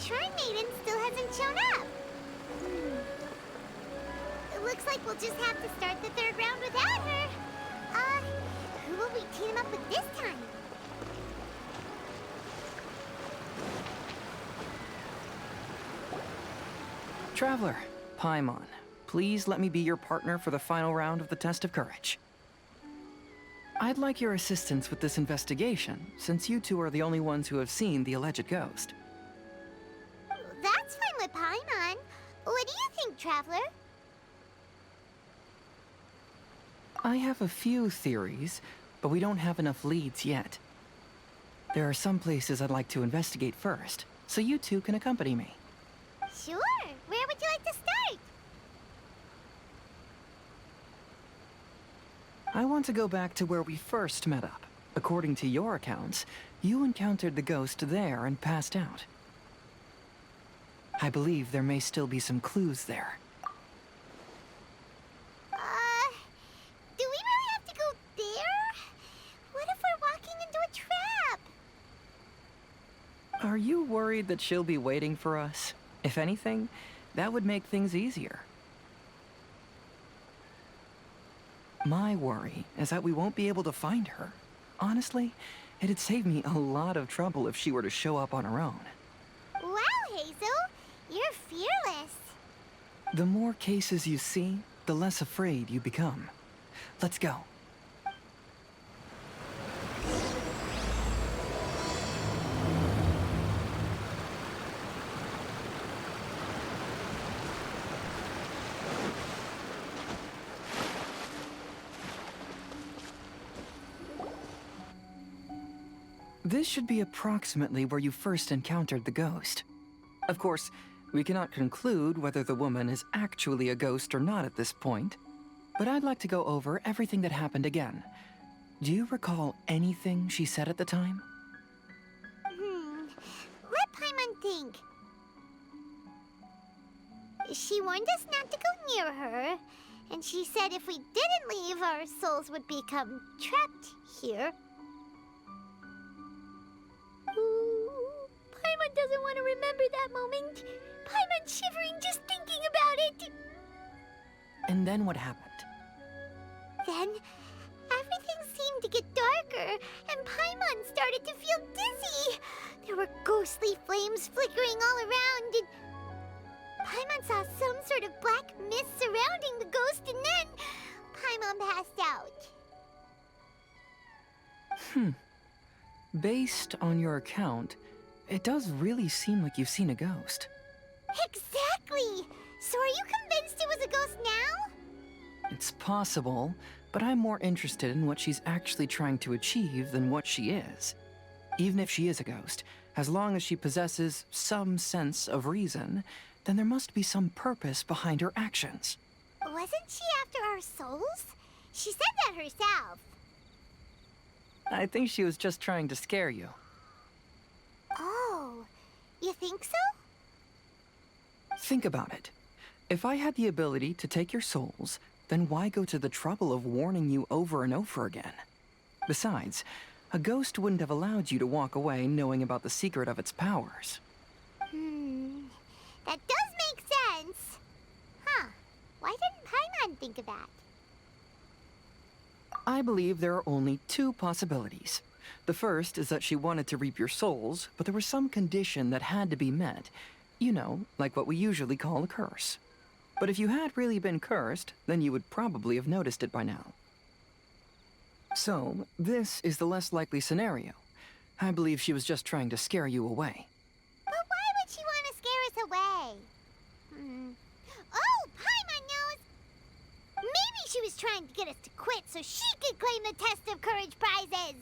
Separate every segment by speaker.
Speaker 1: Shrine Maiden still hasn't shown up. It looks like we'll just have to start the third round without her. Who will we team up with this time?
Speaker 2: Traveler, Paimon, please let me be your partner for the final round of the test of courage. I'd like your assistance with this investigation, since you two are the only ones who have seen the alleged ghost.
Speaker 1: That's fine with Paimon. What do you think, Traveler?
Speaker 2: I have a few theories, but we don't have enough leads yet. There are some places I'd like to investigate first, so you two can accompany me.
Speaker 1: Sure. Where would you like to start?
Speaker 2: I want to go back to where we first met up. According to your accounts, you encountered the ghost there and passed out. I believe there may still be some clues there.
Speaker 1: Do we really have to go there? What if we're walking into a trap?
Speaker 2: Are you worried that she'll be waiting for us? If anything, that would make things easier. My worry is that we won't be able to find her. Honestly, it'd save me a lot of trouble if she were to show up on her own.
Speaker 1: Wow, Hazel! You're fearless.
Speaker 2: The more cases you see, the less afraid you become. Let's go. This should be approximately where you first encountered the ghost. Of course, we cannot conclude whether the woman is actually a ghost or not at this point, but I'd like to go over everything that happened again. Do you recall anything she said at the time?
Speaker 1: Let Paimon think. She warned us not to go near her, and she said if we didn't leave, our souls would become trapped here. Ooh, Paimon doesn't want to remember that moment. Paimon's shivering just thinking about it.
Speaker 2: And then what happened?
Speaker 1: Then, everything seemed to get darker, and Paimon started to feel dizzy. There were ghostly flames flickering all around, and Paimon saw some sort of black mist surrounding the ghost, and then Paimon passed out.
Speaker 2: Based on your account, it does really seem like you've seen a ghost.
Speaker 1: Exactly! So are you convinced it was a ghost now?
Speaker 2: It's possible, but I'm more interested in what she's actually trying to achieve than what she is. Even if she is a ghost, as long as she possesses some sense of reason, then there must be some purpose behind her actions.
Speaker 1: Wasn't she after our souls? She said that herself.
Speaker 2: I think she was just trying to scare you.
Speaker 1: Oh, you think so?
Speaker 2: Think about it. If I had the ability to take your souls, then why go to the trouble of warning you over and over again? Besides, a ghost wouldn't have allowed you to walk away knowing about the secret of its powers.
Speaker 1: That does make sense. Huh. Why didn't Paimon think of that?
Speaker 2: I believe there are only two possibilities. The first is that she wanted to reap your souls, but there was some condition that had to be met. You know, like what we usually call a curse. But if you had really been cursed, then you would probably have noticed it by now. So, this is the less likely scenario. I believe she was just trying to scare you away.
Speaker 1: But why would she want to scare us away? Oh, Paimon knows! Maybe she was trying to get us to quit so she could claim the Test of Courage prizes!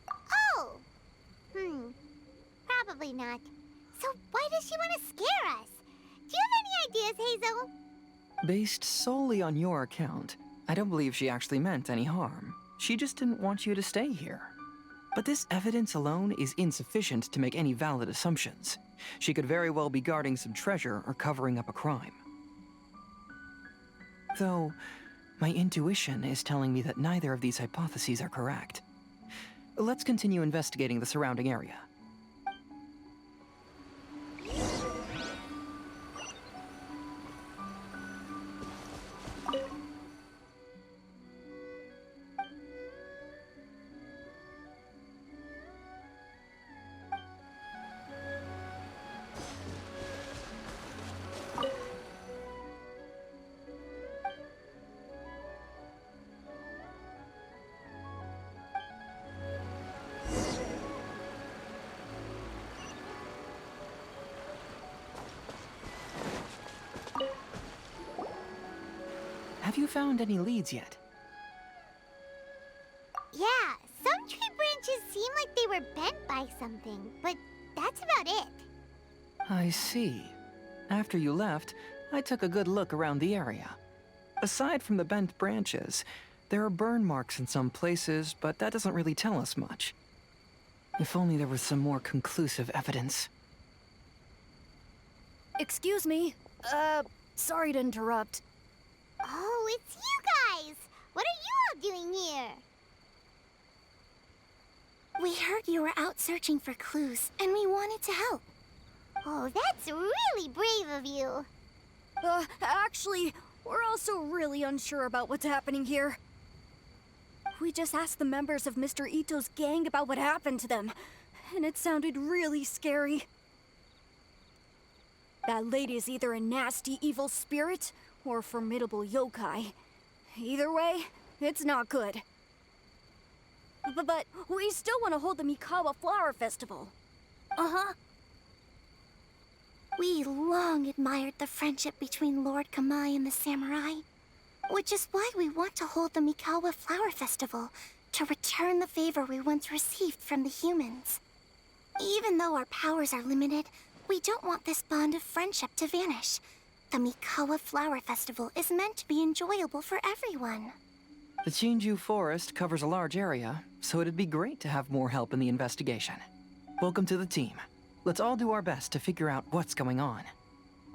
Speaker 1: Oh! Probably not. So why does she want to scare us? Do you have any ideas, Hazel?
Speaker 2: Based solely on your account, I don't believe she actually meant any harm. She just didn't want you to stay here. But this evidence alone is insufficient to make any valid assumptions. She could very well be guarding some treasure or covering up a crime. Though, my intuition is telling me that neither of these hypotheses are correct. Let's continue investigating the surrounding area. you found any leads yet?
Speaker 1: Yeah, some tree branches seem like they were bent by something, but that's about it.
Speaker 2: I see. After you left, I took a good look around the area. Aside from the bent branches, there are burn marks in some places, but that doesn't really tell us much. If only there was some more conclusive evidence.
Speaker 3: Excuse me. Sorry to interrupt.
Speaker 1: Oh, it's you guys! What are you all doing here? We heard you were out searching for clues, and we wanted to help. Oh, that's really brave of you.
Speaker 3: Actually, we're also really unsure about what's happening here. We just asked the members of Mr. Itto's gang about what happened to them, and it sounded really scary. That lady is either a nasty evil spirit or a formidable yokai. Either way, it's not good. But we still want to hold the Mikawa Flower Festival.
Speaker 1: Uh-huh. We long admired the friendship between Lord Kamai and the samurai, which is why we want to hold the Mikawa Flower Festival to return the favor we once received from the humans. Even though our powers are limited, we don't want this bond of friendship to vanish. The Mikawa Flower Festival is meant to be enjoyable for everyone.
Speaker 2: The Chinju Forest covers a large area, so it'd be great to have more help in the investigation. Welcome to the team. Let's all do our best to figure out what's going on.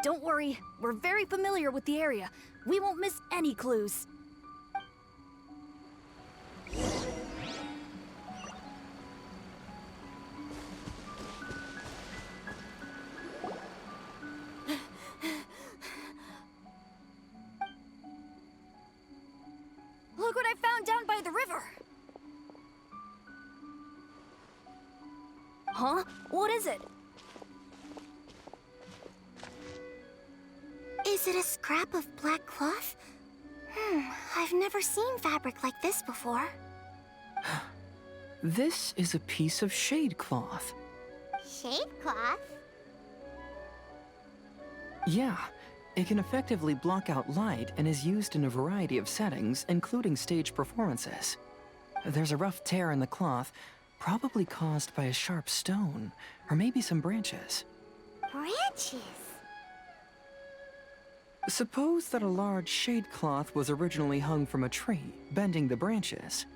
Speaker 3: Don't worry, we're very familiar with the area. We won't miss any clues. Look what I found down by the river! Huh? What is it?
Speaker 1: Is it a scrap of black cloth? I've never seen fabric like this before.
Speaker 2: This is a piece of shade cloth.
Speaker 1: Shade cloth?
Speaker 2: Yeah, it can effectively block out light and is used in a variety of settings, including stage performances. There's a rough tear in the cloth, probably caused by a sharp stone, or maybe some branches.
Speaker 1: Branches?
Speaker 2: Suppose that a large shade cloth was originally hung from a tree, bending the branches.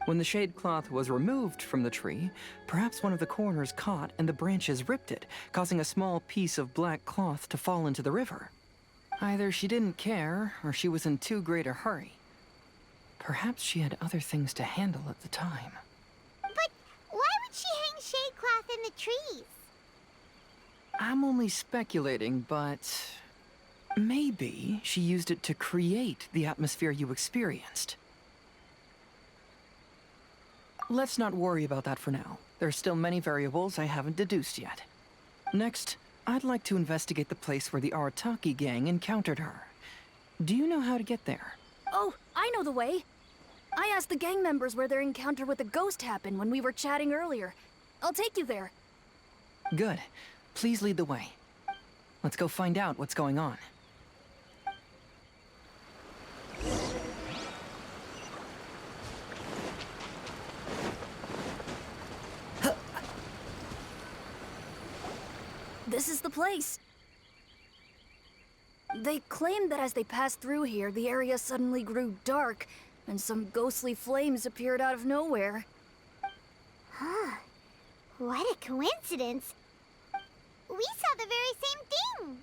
Speaker 2: When the shade cloth was removed from the tree, perhaps one of the corners caught and the branches ripped it, causing a small piece of black cloth to fall into the river. Either she didn't care, or she was in too great a hurry. Perhaps she had other things to handle at the time.
Speaker 1: But why would she hang shade cloth in the trees?
Speaker 2: I'm only speculating, but maybe she used it to create the atmosphere you experienced. Let's not worry about that for now. There are still many variables I haven't deduced yet. Next, I'd like to investigate the place where the Arataki gang encountered her. Do you know how to get there?
Speaker 3: Oh, I know the way. I asked the gang members where their encounter with the ghost happened when we were chatting earlier. I'll take you there.
Speaker 2: Good. Please lead the way. Let's go find out what's going on.
Speaker 3: This is the place. They claimed that as they passed through here, the area suddenly grew dark, and some ghostly flames appeared out of nowhere.
Speaker 1: Huh. What a coincidence. We saw the very same thing.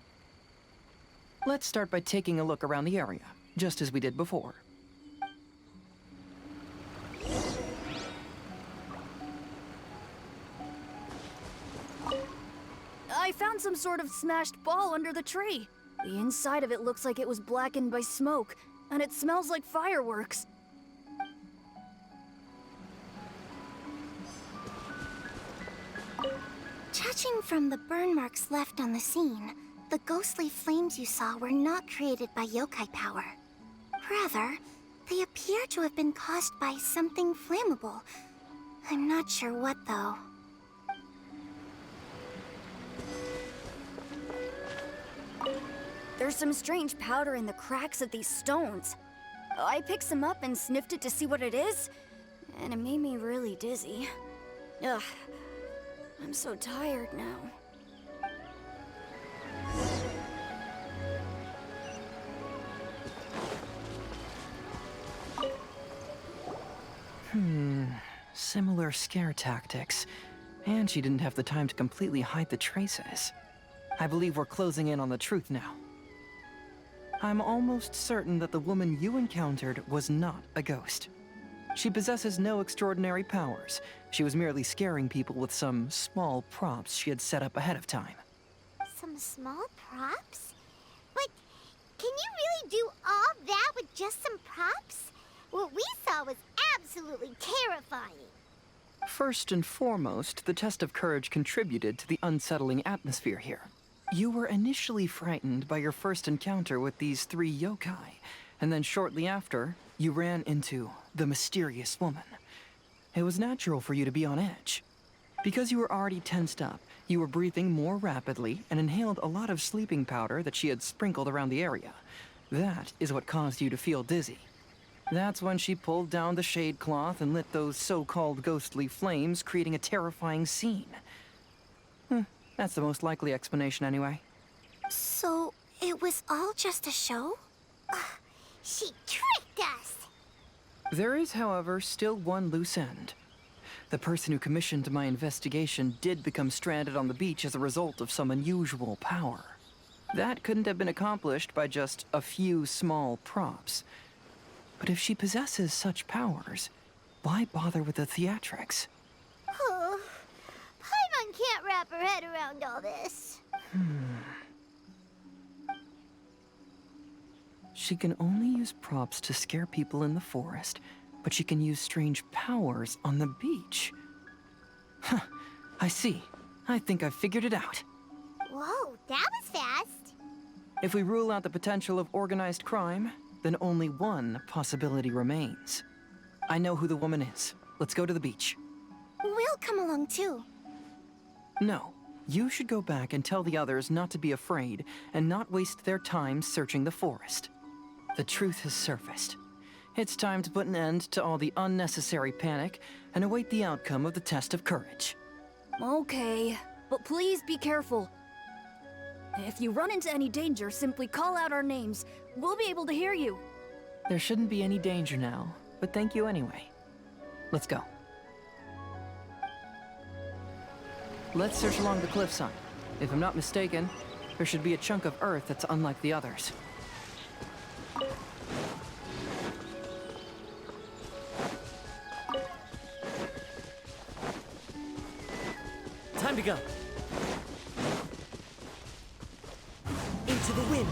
Speaker 2: Let's start by taking a look around the area, just as we did before.
Speaker 3: I found some sort of smashed ball under the tree. The inside of it looks like it was blackened by smoke, and it smells like fireworks.
Speaker 1: Judging from the burn marks left on the scene, the ghostly flames you saw were not created by yokai power. Rather, they appear to have been caused by something flammable. I'm not sure what, though.
Speaker 3: There's some strange powder in the cracks of these stones. I picked some up and sniffed it to see what it is, and it made me really dizzy. Ugh, I'm so tired now.
Speaker 2: Similar scare tactics. And she didn't have the time to completely hide the traces. I believe we're closing in on the truth now. I'm almost certain that the woman you encountered was not a ghost. She possesses no extraordinary powers. She was merely scaring people with some small props she had set up ahead of time.
Speaker 1: Some small props? But can you really do all that with just some props? What we saw was absolutely terrifying.
Speaker 2: First and foremost, the test of courage contributed to the unsettling atmosphere here. You were initially frightened by your first encounter with these 3 yokai, and then shortly after, you ran into the mysterious woman. It was natural for you to be on edge. Because you were already tensed up, you were breathing more rapidly and inhaled a lot of sleeping powder that she had sprinkled around the area. That is what caused you to feel dizzy. That's when she pulled down the shade cloth and lit those so-called ghostly flames, creating a terrifying scene. That's the most likely explanation anyway.
Speaker 1: So, it was all just a show? She tricked us!
Speaker 2: There is, however, still one loose end. The person who commissioned my investigation did become stranded on the beach as a result of some unusual power. That couldn't have been accomplished by just a few small props. But if she possesses such powers, why bother with the theatrics?
Speaker 1: Oh, Paimon can't wrap her head around all this.
Speaker 2: She can only use props to scare people in the forest, but she can use strange powers on the beach. Huh, I see. I think I've figured it out.
Speaker 1: Whoa, that was fast.
Speaker 2: If we rule out the potential of organized crime, then only one possibility remains. I know who the woman is. Let's go to the beach.
Speaker 1: We'll come along too.
Speaker 2: No, you should go back and tell the others not to be afraid and not waste their time searching the forest. The truth has surfaced. It's time to put an end to all the unnecessary panic and await the outcome of the test of courage.
Speaker 3: Okay, but please be careful. If you run into any danger, simply call out our names. We'll be able to hear you.
Speaker 2: There shouldn't be any danger now, but thank you anyway. Let's go. Let's search along the cliffside. If I'm not mistaken, there should be a chunk of earth that's unlike the others.
Speaker 4: Time to go. Into the wind.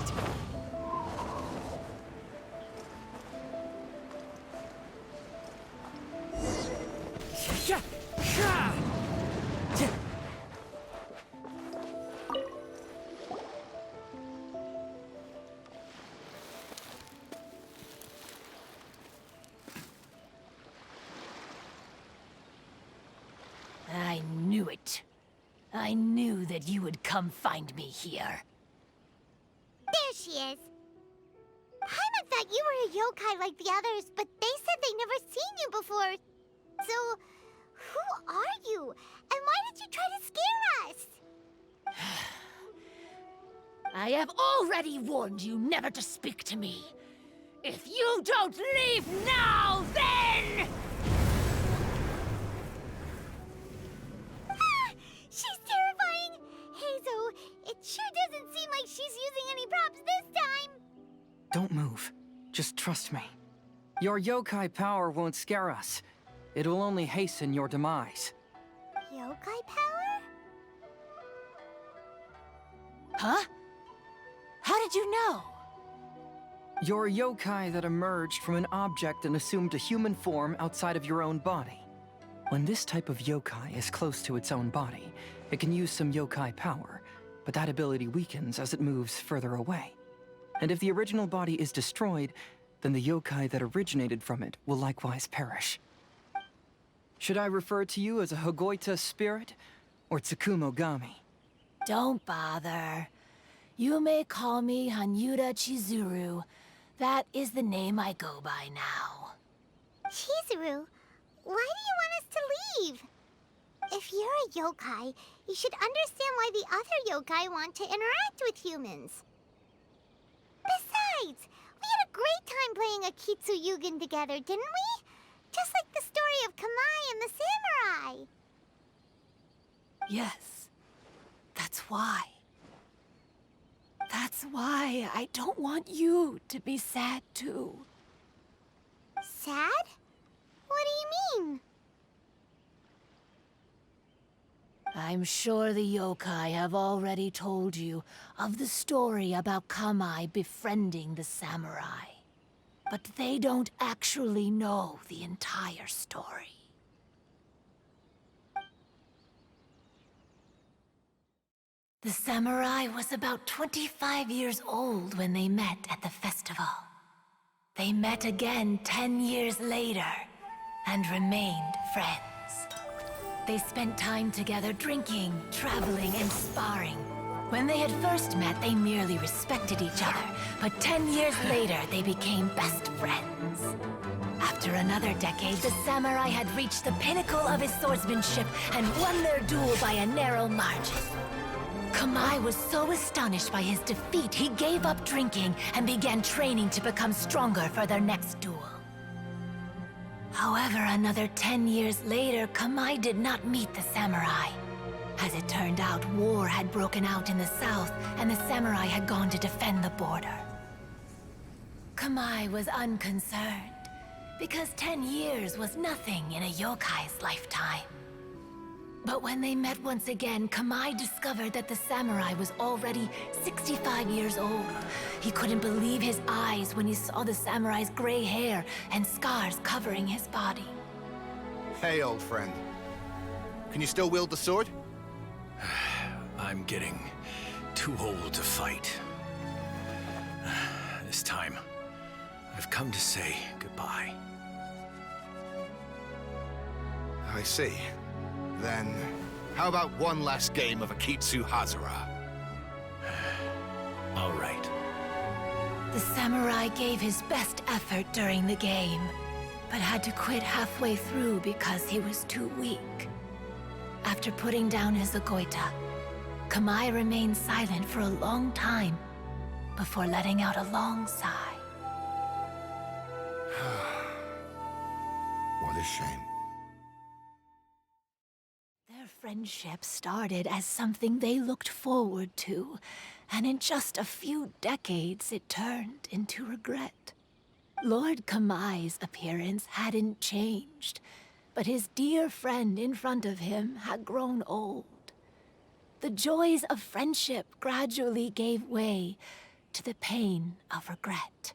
Speaker 5: I knew it. I knew that you would come find me here.
Speaker 1: There she is. Paimon thought you were a yokai like the others, but they said they'd never seen you before. So, who are you? And why did you try to scare us?
Speaker 5: I have already warned you never to speak to me. If you don't leave now, then...
Speaker 1: She's terrifying! Hazel, it sure doesn't seem like she's using any props this time!
Speaker 2: Don't move. Just trust me. Your yokai power won't scare us. It will only hasten your demise.
Speaker 1: Yokai power?
Speaker 5: Huh? How did you know?
Speaker 2: You're a yokai that emerged from an object and assumed a human form outside of your own body. When this type of yokai is close to its own body, it can use some yokai power, but that ability weakens as it moves further away. And if the original body is destroyed, then the yokai that originated from it will likewise perish. Should I refer to you as a Hagoita spirit or Tsukumogami?
Speaker 5: Don't bother. You may call me Hanyuuda Chizuru. That is the name I go by now.
Speaker 1: Chizuru, why do you want us to leave? If you're a yokai, you should understand why the other yokai want to interact with humans. Besides, we had a great time playing Akitsu Yugen together, didn't we? Just like the story of Kamai and the samurai.
Speaker 5: Yes, that's why. That's why I don't want you to be sad too.
Speaker 1: Sad? What do you mean?
Speaker 5: I'm sure the yokai have already told you of the story about Kamai befriending the samurai. But they don't actually know the entire story. The samurai was about 25 years old when they met at the festival. They met again 10 years later and remained friends. They spent time together drinking, traveling, and sparring. When they had first met, they merely respected each other, but 10 years later, they became best friends. After another decade, the samurai had reached the pinnacle of his swordsmanship and won their duel by a narrow margin. Kamai was so astonished by his defeat, he gave up drinking and began training to become stronger for their next duel. However, another 10 years later, Kamai did not meet the samurai. As it turned out, war had broken out in the south, and the samurai had gone to defend the border. Kamai was unconcerned, because 10 years was nothing in a yokai's lifetime. But when they met once again, Kamai discovered that the samurai was already 65 years old. He couldn't believe his eyes when he saw the samurai's gray hair and scars covering his body.
Speaker 6: Hey, old friend. Can you still wield the sword?
Speaker 7: I'm getting too old to fight. This time, I've come to say goodbye.
Speaker 6: I see. Then, how about one last game of Akitsu Hazura?
Speaker 7: All right.
Speaker 5: The samurai gave his best effort during the game, but had to quit halfway through because he was too weak. After putting down his agoita, Kamai remained silent for a long time before letting out a long sigh.
Speaker 6: What a shame.
Speaker 5: Their friendship started as something they looked forward to, and in just a few decades it turned into regret. Lord Kamai's appearance hadn't changed, but his dear friend in front of him had grown old. The joys of friendship gradually gave way to the pain of regret.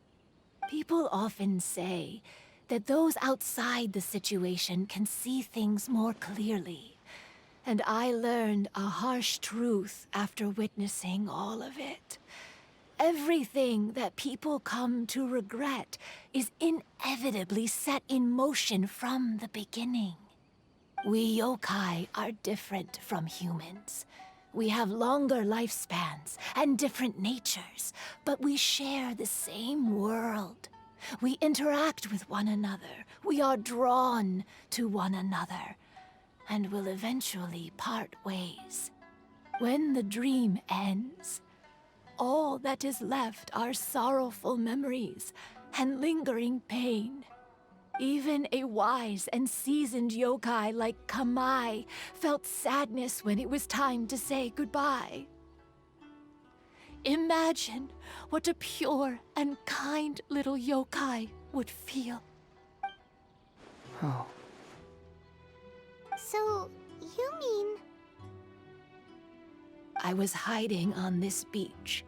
Speaker 5: People often say that those outside the situation can see things more clearly. And I learned a harsh truth after witnessing all of it. Everything that people come to regret is inevitably set in motion from the beginning. We yokai are different from humans. We have longer lifespans and different natures, but we share the same world. We interact with one another. We are drawn to one another, and will eventually part ways. When the dream ends, all that is left are sorrowful memories and lingering pain. Even a wise and seasoned yokai like Kamai felt sadness when it was time to say goodbye. Imagine what a pure and kind little yokai would feel.
Speaker 2: Oh.
Speaker 1: So, you mean...
Speaker 5: I was hiding on this beach,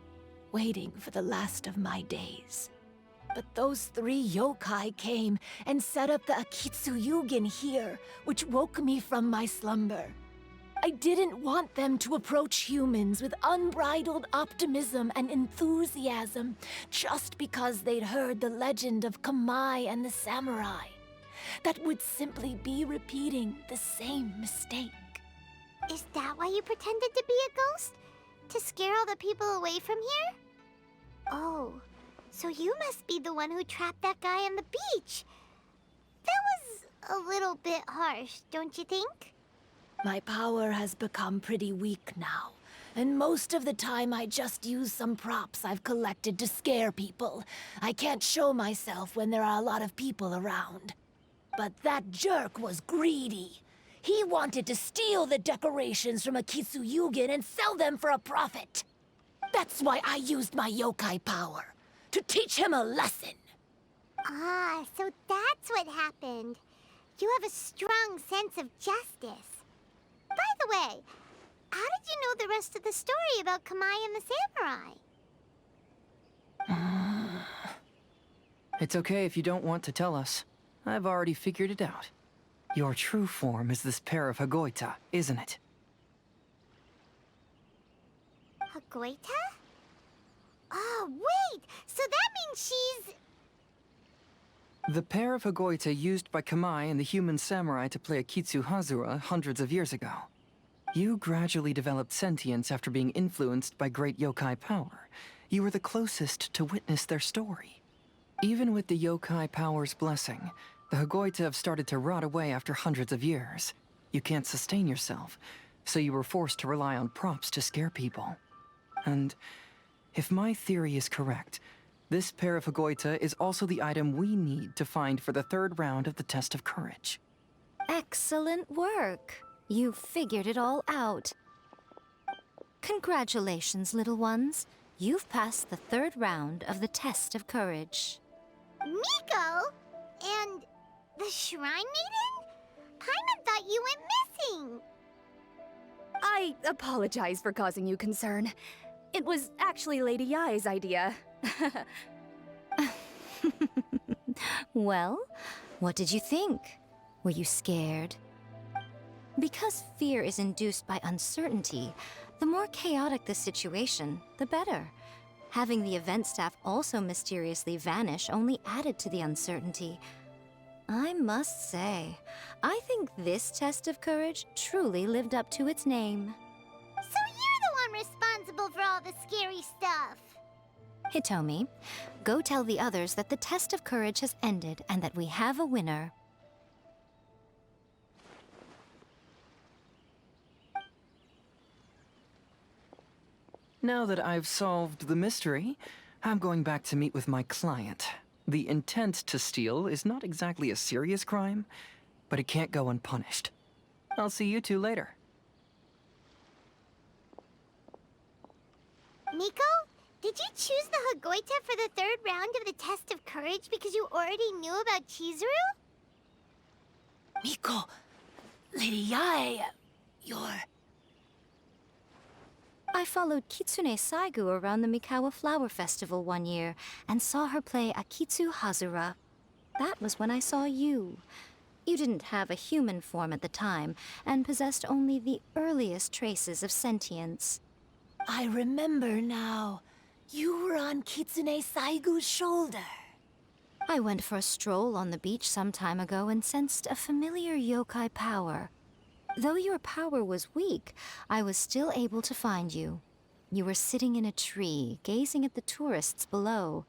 Speaker 5: waiting for the last of my days. But those 3 yokai came and set up the Akitsu Yugen here, which woke me from my slumber. I didn't want them to approach humans with unbridled optimism and enthusiasm just because they'd heard the legend of Kamai and the samurai. That would simply be repeating the same mistake.
Speaker 1: Is that why you pretended to be a ghost? To scare all the people away from here? Oh, So you must be the one who trapped that guy on the beach. That was a little bit harsh, don't you think?
Speaker 5: My power has become pretty weak now, and most of the time I just use some props I've collected to scare people. I can't show myself when there are a lot of people around. But that jerk was greedy. He wanted to steal the decorations from Akitsu and sell them for a profit. That's why I used my yokai power, to teach him a lesson.
Speaker 1: Ah, so that's what happened. You have a strong sense of justice. By the way, how did you know the rest of the story about Kamai and the samurai?
Speaker 2: It's okay if you don't want to tell us. I've already figured it out. Your true form is this pair of Hagoita, isn't it?
Speaker 1: Hagoita? Oh, wait! So that means she's...
Speaker 2: The pair of Hagoita used by Kamai and the human samurai to play Akitsu Hazura hundreds of years ago. You gradually developed sentience after being influenced by great yokai power. You were the closest to witness their story. Even with the yokai power's blessing, the Hagoita have started to rot away after hundreds of years. You can't sustain yourself, so you were forced to rely on props to scare people. And if my theory is correct, this pair of Hagoita is also the item we need to find for the third round of the test of courage.
Speaker 3: Excellent work. You figured it all out. Congratulations, little ones. You've passed the third round of the test of courage.
Speaker 1: Miko? And the Shrine Maiden? Paimon thought you went missing.
Speaker 3: I apologize for causing you concern. It was actually Lady Yai's idea. Well, what did you think? Were you scared? Because fear is induced by uncertainty, the more chaotic the situation, the better. Having the event staff also mysteriously vanish only added to the uncertainty. I must say, I think this test of courage truly lived up to its name.
Speaker 1: So you're the one responsible for all the scary stuff.
Speaker 3: Hitomi, go tell the others that the test of courage has ended and that we have a winner.
Speaker 2: Now that I've solved the mystery, I'm going back to meet with my client. The intent to steal is not exactly a serious crime, but it can't go unpunished. I'll see you two later.
Speaker 1: Miko, did you choose the Hagoita for the third round of the test of courage because you already knew about Chizuru?
Speaker 5: Miko, Lady Yai, you're...
Speaker 3: I followed Kitsune Saigu around the Mikawa Flower Festival one year and saw her play Akitsu Hazura. That was when I saw you. You didn't have a human form at the time and possessed only the earliest traces of sentience.
Speaker 5: I remember now. You were on Kitsune Saigu's shoulder.
Speaker 3: I went for a stroll on the beach some time ago and sensed a familiar yokai power. Though your power was weak, I was still able to find you. You were sitting in a tree, gazing at the tourists below.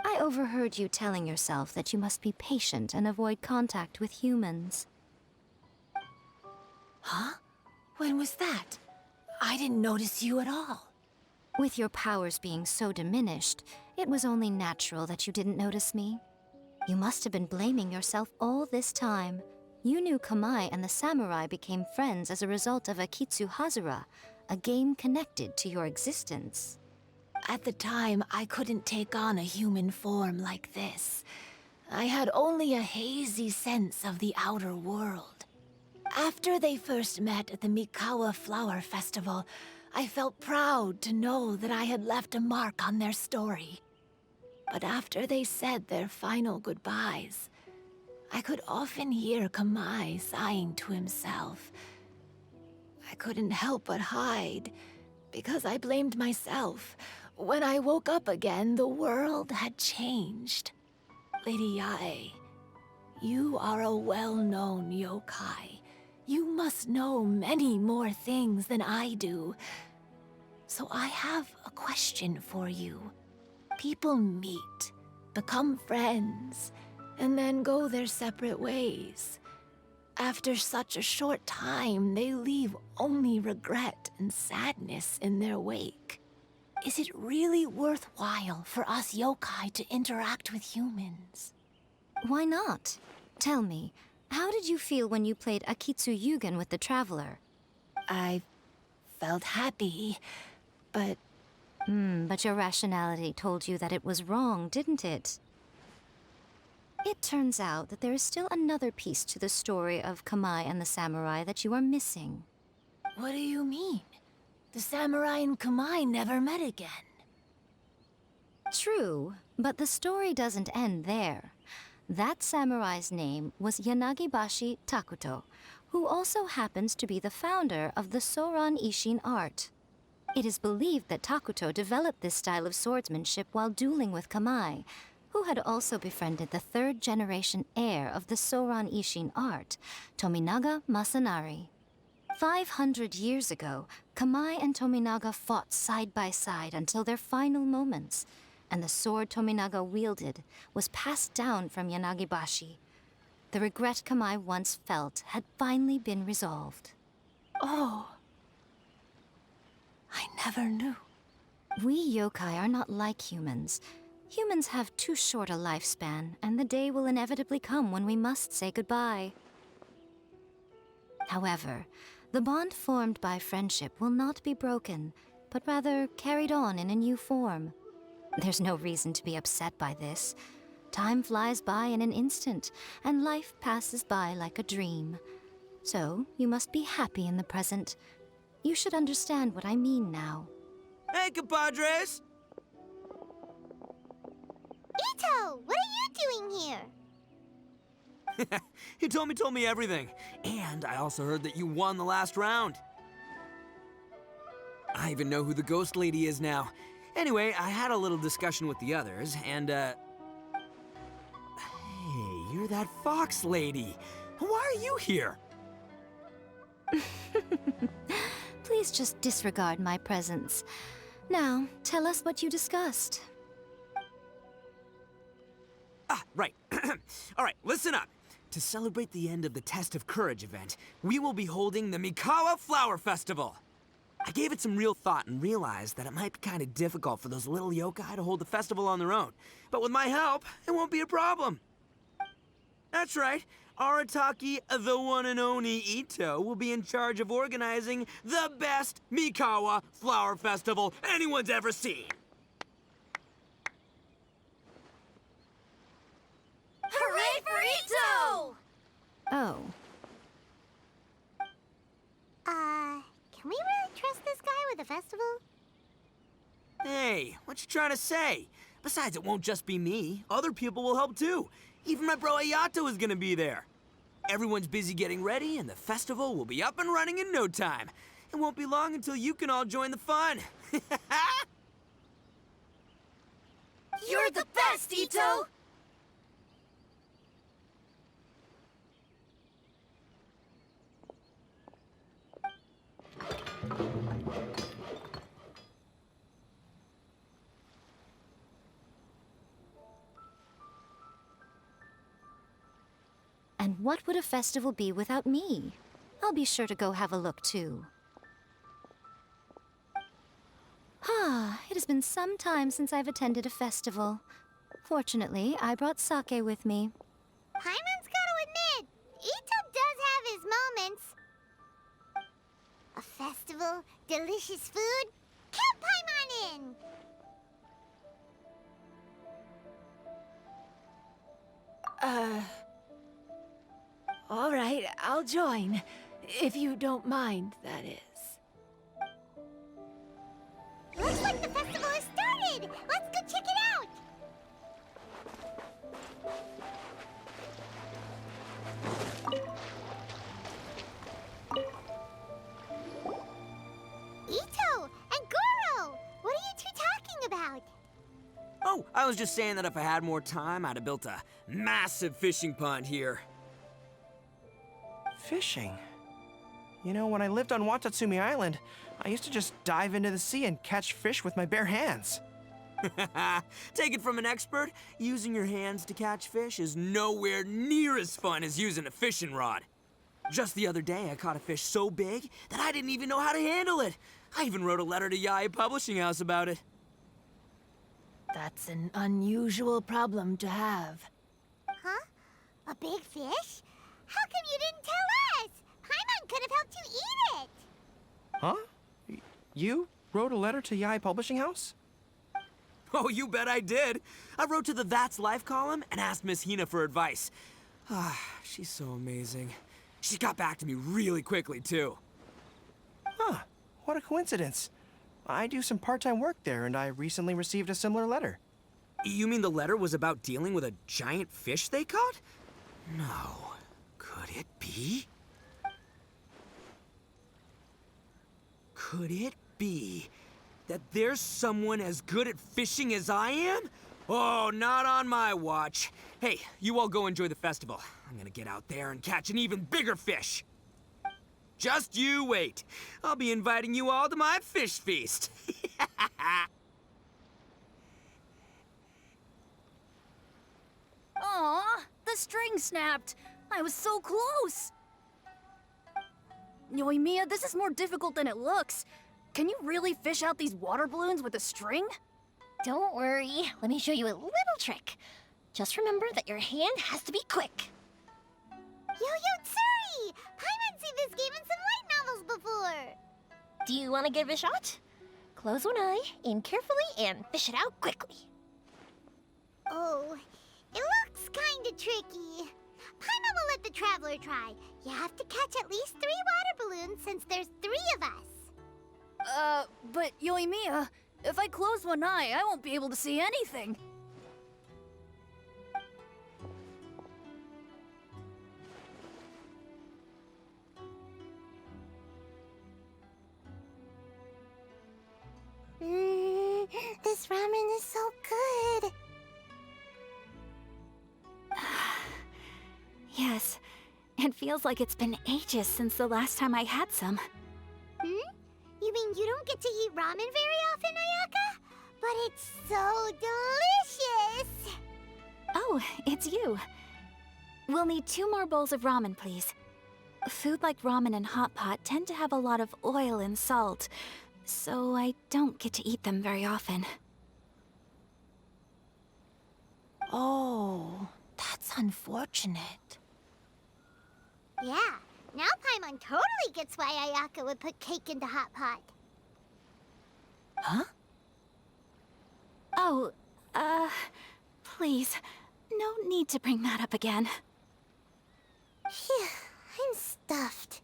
Speaker 3: I overheard you telling yourself that you must be patient and avoid contact with humans.
Speaker 5: Huh? When was that? I didn't notice you at all.
Speaker 3: With your powers being so diminished, it was only natural that you didn't notice me. You must have been blaming yourself all this time. You knew Kamai and the samurai became friends as a result of Akitsu Hazura, a game connected to your existence.
Speaker 5: At the time, I couldn't take on a human form like this. I had only a hazy sense of the outer world. After they first met at the Mikawa Flower Festival, I felt proud to know that I had left a mark on their story. But after they said their final goodbyes, I could often hear Kamai sighing to himself. I couldn't help but hide, because I blamed myself. When I woke up again, the world had changed. Lady Yai, you are a well-known yokai. You must know many more things than I do. So I have a question for you. people meet, become friends, and then go their separate ways. After such a short time, they leave only regret and sadness in their wake. Is it really worthwhile for us yokai to interact with humans?
Speaker 3: Why not? Tell me, how did you feel when you played Akitsu Yugen with the Traveler?
Speaker 5: I felt happy, but...
Speaker 3: But your rationality told you that it was wrong, didn't it? It turns out that there is still another piece to the story of Kamai and the samurai that you are missing.
Speaker 5: What do you mean? The samurai and Kamai never met again.
Speaker 3: True, but the story doesn't end there. That samurai's name was Yanagibashi Takuto, who also happens to be the founder of the Soran Ishin art. It is believed that Takuto developed this style of swordsmanship while dueling with Kamai, who had also befriended the third-generation heir of the Soran Ishin art, Tominaga Masanari. 500 years ago, Kamai and Tominaga fought side by side until their final moments, and the sword Tominaga wielded was passed down from Yanagibashi. The regret Kamai once felt had finally been resolved.
Speaker 5: Oh. I never knew.
Speaker 3: We yokai are not like humans. Humans have too short a lifespan, and the day will inevitably come when we must say goodbye. However, the bond formed by friendship will not be broken, but rather carried on in a new form. There's no reason to be upset by this. Time flies by in an instant, and life passes by like a dream. So, you must be happy in the present. You should understand what I mean now.
Speaker 8: Hey, compadres!
Speaker 1: Itto, what are you doing here?
Speaker 8: He told me everything. And I also heard that you won the last round. I even know who the ghost lady is now. Anyway, I had a little discussion with the others, and, Hey, you're that fox lady. Why are you here?
Speaker 3: Please just disregard my presence. Now, tell us what you discussed.
Speaker 8: Right. All right, listen up. To celebrate the end of the Test of Courage event, we will be holding the Mikawa Flower Festival. I gave it some real thought and realized that it might be kind of difficult for those little yokai to hold the festival on their own. But with my help, it won't be a problem. That's right. Arataki, the one and only Itto, will be in charge of organizing the best Mikawa Flower Festival anyone's ever seen.
Speaker 3: Hooray for Itto! Oh.
Speaker 1: Can we really trust this guy with the festival?
Speaker 8: Hey, what you trying to say? Besides, it won't just be me. Other people will help too. Even my bro Ayato is gonna be there. Everyone's busy getting ready, and the festival will be up and running in no time. It won't be long until you can all join the fun.
Speaker 3: You're the best, Itto! And what would a festival be without me? I'll be sure to go have a look, too. It has been some time since I've attended a festival. Fortunately, I brought sake with me.
Speaker 1: Paimon's gotta admit, Itto does have his moments. A festival, delicious food, count Paimon in!
Speaker 5: All right, I'll join. If you don't mind, that is.
Speaker 1: Looks like the festival has started! Let's go check it out! Itto and gorou! What are you two talking about?
Speaker 8: Oh, I was just saying that if I had more time, I'd have built a massive fishing pond here.
Speaker 9: Fishing? You know, when I lived on Watatsumi Island, I used to just dive into the sea and catch fish with my bare hands.
Speaker 8: Take it from an expert, using your hands to catch fish is nowhere near as fun as using a fishing rod. Just the other day, I caught a fish so big that I didn't even know how to handle it. I even wrote a letter to Yae Publishing House about it.
Speaker 5: That's an unusual problem to have.
Speaker 1: Huh? A big fish? How come you didn't tell us? Paimon could have helped you eat it.
Speaker 9: Huh? You wrote a letter to Yae Publishing House?
Speaker 8: Oh, you bet I did. I wrote to the That's Life column and asked Miss Hina for advice. Ah, she's so amazing. She got back to me really quickly, too.
Speaker 9: Huh. What a coincidence. I do some part-time work there, and I recently received a similar letter.
Speaker 8: You mean the letter was about dealing with a giant fish they caught? No. Could it be? Could it be that there's someone as good at fishing as I am? Oh, not on my watch. Hey, you all go enjoy the festival. I'm gonna get out there and catch an even bigger fish. Just you wait. I'll be inviting you all to my fish feast.
Speaker 3: Aw, the string snapped. I was so close. Yoimiya, this is more difficult than it looks. Can you really fish out these water balloons with a string?
Speaker 1: Don't worry. Let me show you a little trick. Just remember that your hand has to be quick. Yo-Yo Tsuri! Paimon's seen this game in some light novels before. Do you want to give it a shot? Close one eye, aim carefully, and fish it out quickly. Oh, it looks kinda tricky. Paimon will let the traveler try. You have to catch at least 3 water balloons since there's 3 of us.
Speaker 3: But Yoimiya, if I close one eye, I won't be able to see anything.
Speaker 1: This ramen is so good.
Speaker 10: Yes, it feels like it's been ages since the last time I had some.
Speaker 1: You mean you don't get to eat ramen very often, Ayaka? But it's so delicious!
Speaker 10: Oh, it's you. We'll need 2 more bowls of ramen, please. Food like ramen and hot pot tend to have a lot of oil and salt, so I don't get to eat them very often.
Speaker 5: Oh, that's unfortunate.
Speaker 1: Yeah, now Paimon totally gets why Ayaka would put cake into hot pot.
Speaker 5: Huh?
Speaker 10: Oh, please, no need to bring that up again.
Speaker 1: Phew, I'm stuffed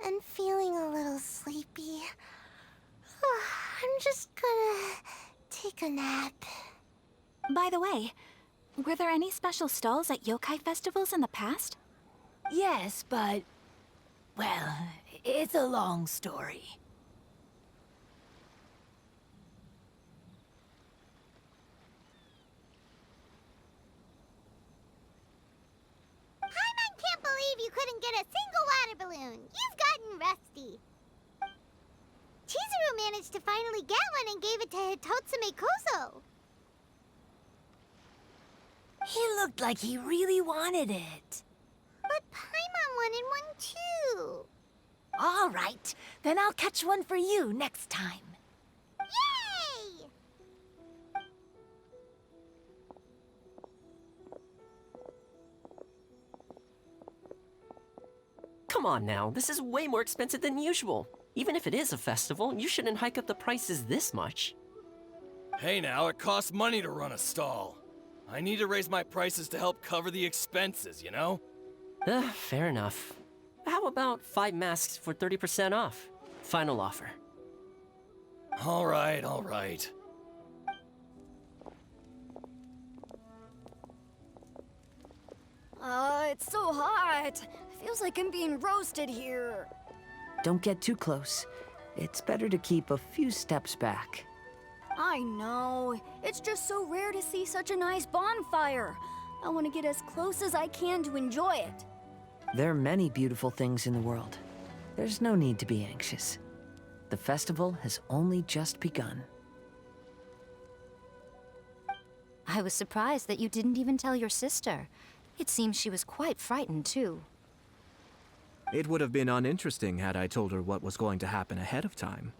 Speaker 1: and feeling a little sleepy. I'm just gonna take a nap.
Speaker 10: By the way, were there any special stalls at yokai festivals in the past?
Speaker 5: Yes, but... well, it's a long story.
Speaker 1: Paimon can't believe you couldn't get a single water balloon. You've gotten rusty. Chizuru managed to finally get one and gave it to Hitotsume Kozo.
Speaker 5: He looked like he really wanted it.
Speaker 1: But Paimon wanted one too.
Speaker 5: All right, then I'll catch one for you next time.
Speaker 1: Yay!
Speaker 11: Come on now, this is way more expensive than usual. Even if it is a festival, you shouldn't hike up the prices this much.
Speaker 12: Hey now, it costs money to run a stall. I need to raise my prices to help cover the expenses, you know?
Speaker 11: Fair enough. How about 5 masks for 30% off? Final offer.
Speaker 12: All right, all right.
Speaker 3: It's so hot. Feels like I'm being roasted here.
Speaker 13: Don't get too close. It's better to keep a few steps back.
Speaker 3: I know. It's just so rare to see such a nice bonfire. I want to get as close as I can to enjoy it.
Speaker 13: There are many beautiful things in the world. There's no need to be anxious. The festival has only just begun.
Speaker 10: I was surprised that you didn't even tell your sister. It seems she was quite frightened, too.
Speaker 7: It would have been uninteresting had I told her what was going to happen ahead of time.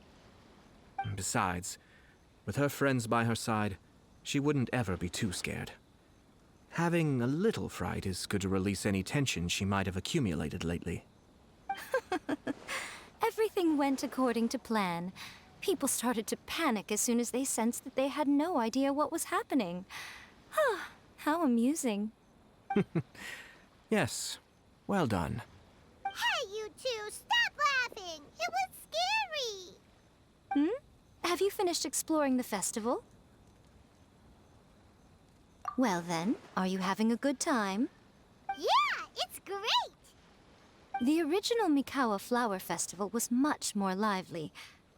Speaker 7: Besides, with her friends by her side, she wouldn't ever be too scared. Having a little fright is good to release any tension she might have accumulated lately.
Speaker 10: Everything went according to plan. People started to panic as soon as they sensed that they had no idea what was happening. How amusing.
Speaker 7: Yes, well done.
Speaker 1: Hey, you two, stop laughing! It was scary!
Speaker 10: Have you finished exploring the festival? Well then, are you having a good time?
Speaker 1: Yeah, it's great!
Speaker 10: The original Mikawa Flower Festival was much more lively,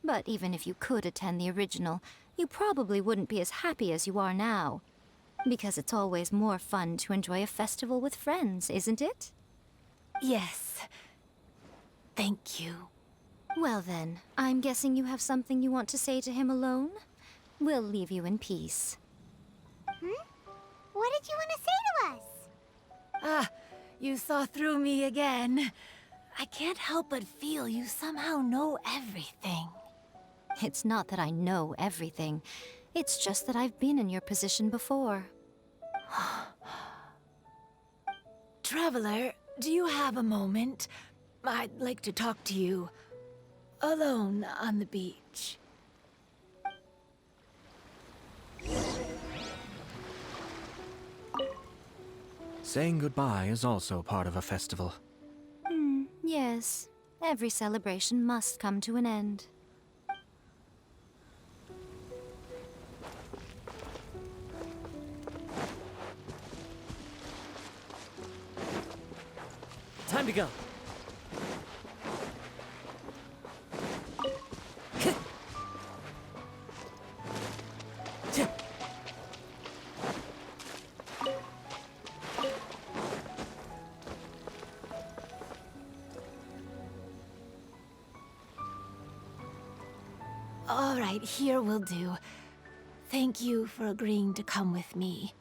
Speaker 10: but even if you could attend the original, you probably wouldn't be as happy as you are now. Because it's always more fun to enjoy a festival with friends, isn't it?
Speaker 5: Yes. Thank you.
Speaker 10: Well then, I'm guessing you have something you want to say to him alone? We'll leave you in peace.
Speaker 1: What did you want to say to us?
Speaker 5: Ah, you saw through me again. I can't help but feel you somehow know everything.
Speaker 10: It's not that I know everything. It's just that I've been in your position before.
Speaker 5: Traveler, do you have a moment? I'd like to talk to you. Alone on the beach.
Speaker 7: Saying goodbye is also part of a festival.
Speaker 10: Yes. Every celebration must come to an end.
Speaker 4: Time to go.
Speaker 5: All right, here will do. Thank you for agreeing to come with me.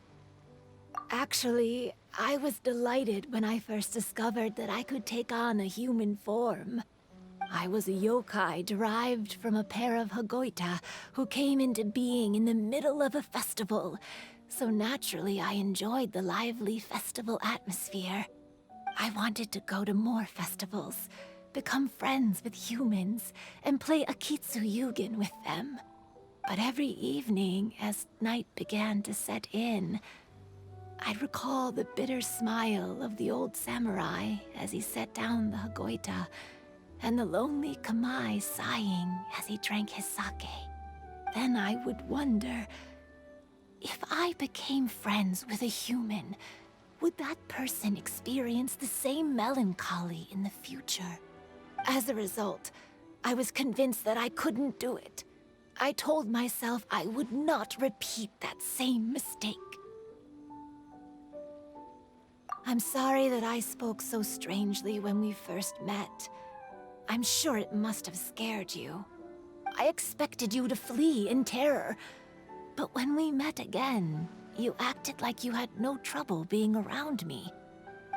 Speaker 5: Actually, I was delighted when I first discovered that I could take on a human form. I was a yokai derived from a pair of Hagoita who came into being in the middle of a festival, so naturally I enjoyed the lively festival atmosphere. I wanted to go to more festivals, become friends with humans, and play Akitsu with them. But every evening, as night began to set in, I'd recall the bitter smile of the old samurai as he set down the Hagoita, and the lonely Kamai sighing as he drank his sake. Then I would wonder, if I became friends with a human, would that person experience the same melancholy in the future? As a result, I was convinced that I couldn't do it. I told myself I would not repeat that same mistake. I'm sorry that I spoke so strangely when we first met. I'm sure it must have scared you. I expected you to flee in terror, but when we met again, you acted like you had no trouble being around me.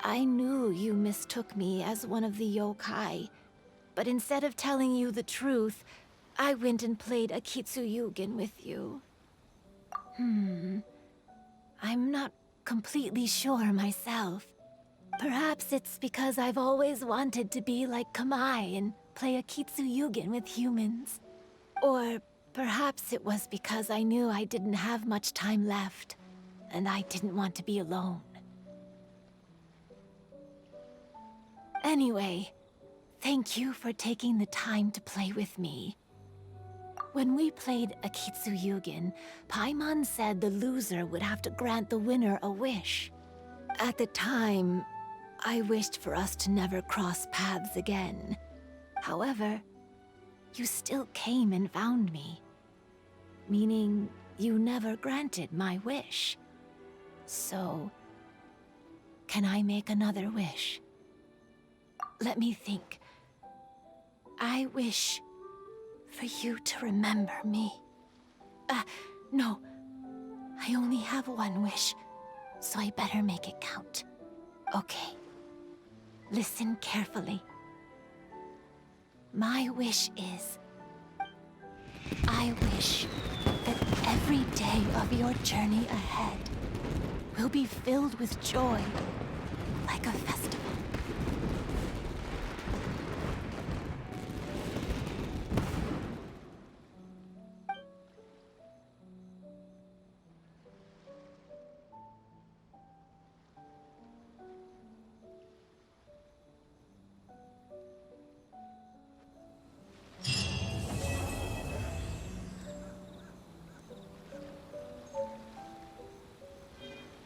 Speaker 5: I knew you mistook me as one of the yokai, but instead of telling you the truth, I went and played Akitsu with you. I'm not completely sure myself. Perhaps it's because I've always wanted to be like Kamai and play Akitsu with humans. Or perhaps it was because I knew I didn't have much time left, and I didn't want to be alone. Anyway, thank you for taking the time to play with me. When we played Akitsu Paimon said the loser would have to grant the winner a wish. At the time, I wished for us to never cross paths again. However, you still came and found me. Meaning, you never granted my wish. So, can I make another wish? Let me think. I wish for you to remember me. No. I only have one wish, so I better make it count. Okay. Listen carefully. My wish is... I wish that every day of your journey ahead will be filled with joy, like a festival.